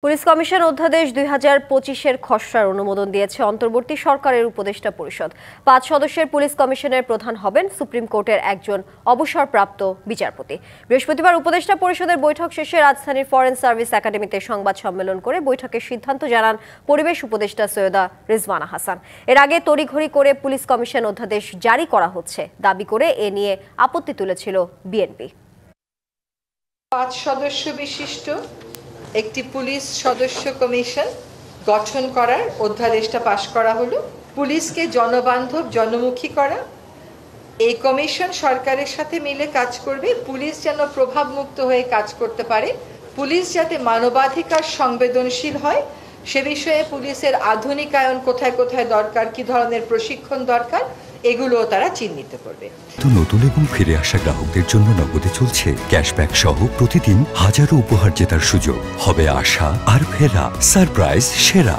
Police commission অধ্যাদেশ ২০২৫-এর খসড়ার অনুমোদন দিয়েছে অন্তর্বর্তী সরকারের উপদেষ্টা পরিষদ। ৫ সদস্যের পুলিশ কমিশনের প্রধান হবেন সুপ্রিম কোর্টের একজন অবসরপ্রাপ্ত বিচারপতি। বৃহস্পতিবার উপদেষ্টা পরিষদের বৈঠক শেষে রাজধানীর ফরেন সার্ভিস একাডেমিতে সংবাদ সম্মেলন করে বৈঠকের সিদ্ধান্ত জানান পরিবেশ উপদেষ্টা সৈয়দা রিজওয়ানা হাসান। এর আগে তড়িঘড়ি করে পুলিশ কমিশন অধ্যাদেশ জারি করা হচ্ছে দাবি করে এ নিয়ে আপত্তি তুলেছিল বিএনপি। ৫ সদস্য বিশিষ্ট একটি পুলিশ সদস্য কমিশন গঠন করার অধ্যাদেশটা পাশ করা হলো। পুলিশকে জনবান্ধব জনমুখী করা, এই কমিশন সরকারের সাথে মিলে কাজ করবে। পুলিশ যেন প্রভাবমুক্ত হয়ে কাজ করতে পারে, পুলিশ যাতে মানবাধিকার সংবেদনশীল হয় সে বিষয়ে পুলিশের আধুনিকায়ন কোথায় কোথায় দরকার, কি ধরনের প্রশিক্ষণ দরকার, এগুলোও তারা চিহ্নিত করবে। নতুন এবং ফিরে আসা গ্রাহকদের জন্য নগদে চলছে ক্যাশব্যাক সহ প্রতিদিন হাজারো উপহার জেতার সুযোগ। হবে আশা আর ফেরা, সারপ্রাইজ সেরা।